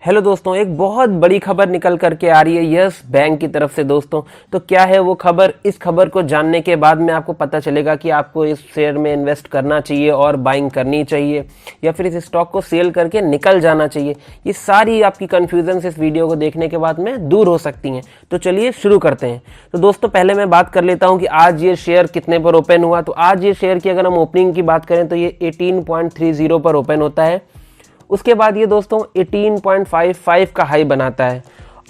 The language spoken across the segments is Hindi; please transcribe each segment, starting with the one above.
हेलो दोस्तों, एक बहुत बड़ी खबर निकल करके आ रही है यस बैंक की तरफ से दोस्तों। तो क्या है वो खबर? इस खबर को जानने के बाद में आपको पता चलेगा कि आपको इस शेयर में इन्वेस्ट करना चाहिए और बाइंग करनी चाहिए या फिर इस स्टॉक को सेल करके निकल जाना चाहिए। ये सारी आपकी कंफ्यूजन इस वीडियो को देखने के बाद में दूर हो सकती हैं। तो चलिए शुरू करते हैं। तो दोस्तों पहले मैं बात कर लेता हूँ कि आज ये शेयर कितने पर ओपन हुआ। तो आज ये शेयर की अगर हम ओपनिंग की बात करें तो ये 18.30 पर ओपन होता है। उसके बाद ये दोस्तों 18.55 का हाई बनाता है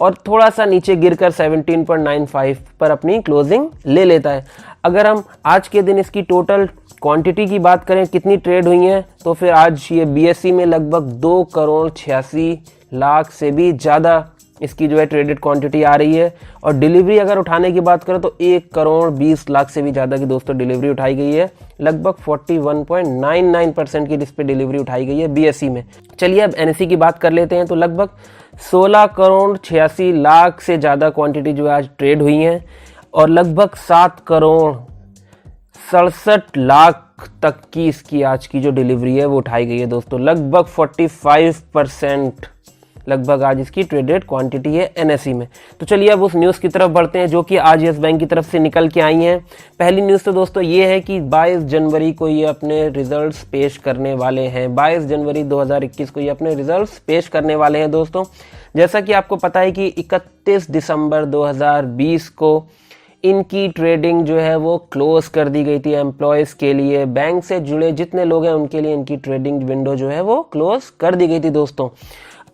और थोड़ा सा नीचे गिरकर 17.95 पर अपनी क्लोजिंग ले लेता है। अगर हम आज के दिन इसकी टोटल क्वांटिटी की बात करें कितनी ट्रेड हुई है, तो फिर आज ये बीएसई में लगभग 2 करोड़ 86 लाख से भी ज़्यादा इसकी जो है ट्रेडेड क्वांटिटी आ रही है। और डिलीवरी अगर उठाने की बात करें तो 1 करोड़ 20 लाख से भी ज़्यादा की दोस्तों डिलीवरी उठाई गई है। लगभग 41.99% की इस पे डिलीवरी उठाई गई है बीएसई में। चलिए अब एनएसई की बात कर लेते हैं। तो लगभग 16 करोड़ 86 लाख से ज़्यादा क्वांटिटी जो है आज ट्रेड हुई है और लगभग 7 करोड़ 67 लाख तक की इसकी आज की जो डिलीवरी है वो उठाई गई है दोस्तों। लगभग 45% लगभग आज इसकी ट्रेडेड क्वांटिटी है एनएसई में। तो चलिए अब उस न्यूज़ की तरफ बढ़ते हैं जो कि आज यस बैंक की तरफ से निकल के आई हैं। पहली न्यूज़ तो दोस्तों ये है कि 22 जनवरी को ये अपने रिजल्ट्स पेश करने वाले हैं। 22 जनवरी 2021 को ये अपने रिजल्ट्स पेश करने वाले हैं दोस्तों। जैसा कि आपको पता है कि 31 दिसंबर 2020 को इनकी ट्रेडिंग जो है वो क्लोज कर दी गई थी एम्प्लॉयज़ के लिए। बैंक से जुड़े जितने लोग हैं उनके लिए इनकी ट्रेडिंग विंडो जो है वो क्लोज कर दी गई थी दोस्तों।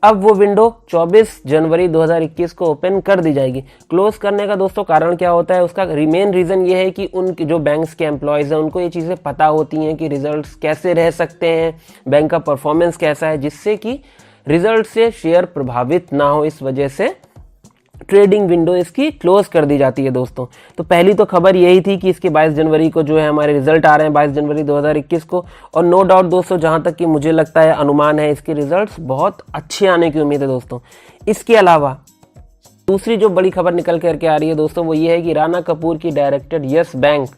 अब वो विंडो 24 जनवरी 2021 को ओपन कर दी जाएगी। क्लोज करने का दोस्तों कारण क्या होता है? उसका मेन रीज़न ये है कि उन जो बैंक्स के एम्प्लॉयज़ हैं उनको ये चीज़ें पता होती हैं कि रिजल्ट्स कैसे रह सकते हैं, बैंक का परफॉर्मेंस कैसा है, जिससे कि रिजल्ट से शेयर प्रभावित ना हो। इस वजह से ट्रेडिंग विंडो इसकी क्लोज कर दी जाती है दोस्तों। तो पहली तो खबर यही थी कि इसके 22 जनवरी को जो है हमारे रिजल्ट आ रहे हैं 22 जनवरी 2021 को। और नो डाउट दोस्तों, जहां तक कि मुझे लगता है अनुमान है, इसके रिजल्ट्स बहुत अच्छे आने की उम्मीद है दोस्तों। इसके अलावा दूसरी जो बड़ी खबर निकल करके आ रही है दोस्तों वो ये है कि राणा कपूर की directed Yes Bank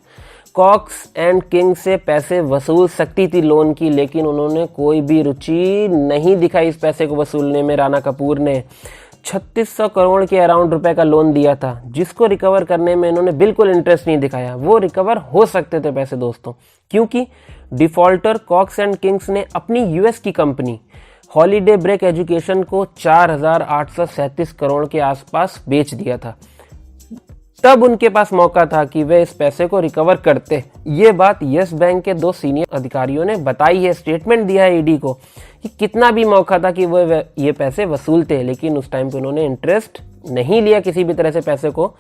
Cox and Kings से पैसे वसूल सकती थी लोन की, लेकिन उन्होंने कोई भी रुचि नहीं दिखाई इस पैसे को वसूलने में। राणा कपूर ने 3600 करोड़ के अराउंड रुपए का लोन दिया था जिसको रिकवर करने में इन्होंने बिल्कुल इंटरेस्ट नहीं दिखाया। वो रिकवर हो सकते थे पैसे दोस्तों, क्योंकि डिफॉल्टर कॉक्स एंड किंग्स ने अपनी यूएस की कंपनी हॉलीडे ब्रेक एजुकेशन को 4837 करोड़ के आसपास बेच दिया था। तब उनके पास मौका था कि वे इस पैसे को रिकवर करते। ये बात यस बैंक के 2 सीनियर अधिकारियों ने बताई है, स्टेटमेंट दिया है ईडी को कि कितना भी मौका था कि वो ये पैसे वसूलते, लेकिन उस टाइम पे उन्होंने इंटरेस्ट नहीं लिया किसी भी तरह से पैसे को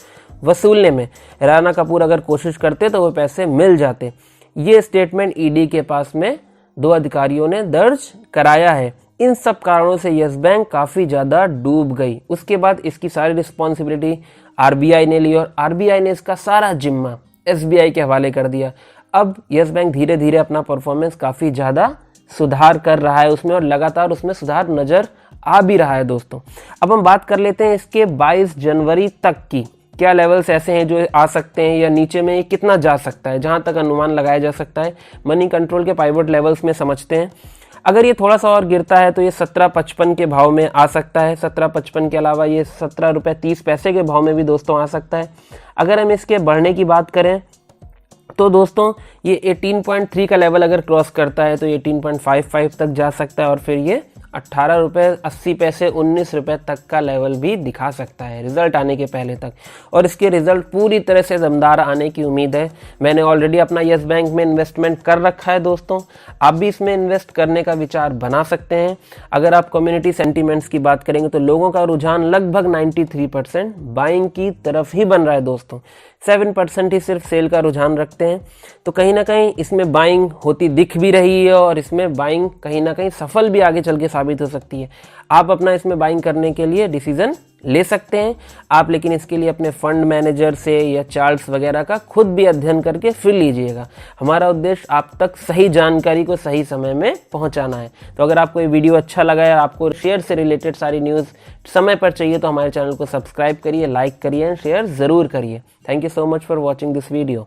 वसूलने में। राणा कपूर अगर कोशिश करते तो वो पैसे मिल जाते। ये स्टेटमेंट ईडी के पास में 2 अधिकारियों ने दर्ज कराया है। इन सब कारणों से यस बैंक काफ़ी ज़्यादा डूब गई। उसके बाद इसकी सारी रिस्पॉन्सिबिलिटी आरबीआई ने ली और आरबीआई ने इसका सारा जिम्मा एसबीआई के हवाले कर दिया। अब यस बैंक धीरे धीरे अपना परफॉर्मेंस काफ़ी ज़्यादा सुधार कर रहा है उसमें और लगातार उसमें सुधार नज़र आ भी रहा है दोस्तों। अब हम बात कर लेते हैं इसके 22 जनवरी तक की क्या लेवल्स ऐसे हैं जो आ सकते हैं या नीचे में कितना जा सकता है, जहाँ तक अनुमान लगाया जा सकता है। मनी कंट्रोल के पाइवट लेवल्स में समझते हैं। अगर ये थोड़ा सा और गिरता है तो ये 17.55 के भाव में आ सकता है। 17.55 के अलावा ये 17 रुपये 30 पैसे के भाव में भी दोस्तों आ सकता है। अगर हम इसके बढ़ने की बात करें तो दोस्तों ये 18.3 का लेवल अगर क्रॉस करता है तो 18.55 तक जा सकता है और फिर ये 18 रुपये 80 पैसे 19 रुपये तक का लेवल भी दिखा सकता है रिजल्ट आने के पहले तक। और इसके रिजल्ट पूरी तरह से दमदार आने की उम्मीद है। मैंने ऑलरेडी अपना यस बैंक में इन्वेस्टमेंट कर रखा है दोस्तों, आप भी इसमें इन्वेस्ट करने का विचार बना सकते हैं। अगर आप कम्युनिटी सेंटीमेंट्स की बात करेंगे तो लोगों का रुझान लगभग 93% बाइंग की तरफ ही बन रहा है दोस्तों। 7% ही सिर्फ सेल का रुझान रखते हैं। तो कहीं ना कहीं इसमें बाइंग होती दिख भी रही है और इसमें बाइंग कहीं ना कहीं सफल भी आगे चल के साबित हो सकती है। आप अपना इसमें बाइंग करने के लिए डिसीजन ले सकते हैं आप, लेकिन इसके लिए अपने फंड मैनेजर से या चार्ट्स वगैरह का खुद भी अध्ययन करके फिर लीजिएगा। हमारा उद्देश्य आप तक सही जानकारी को सही समय में पहुंचाना है। तो अगर आपको ये वीडियो अच्छा लगा या आपको शेयर से रिलेटेड सारी न्यूज़ समय पर चाहिए तो हमारे चैनल को सब्सक्राइब करिए, लाइक करिए एंड शेयर ज़रूर करिए। Thank you so much for watching this video.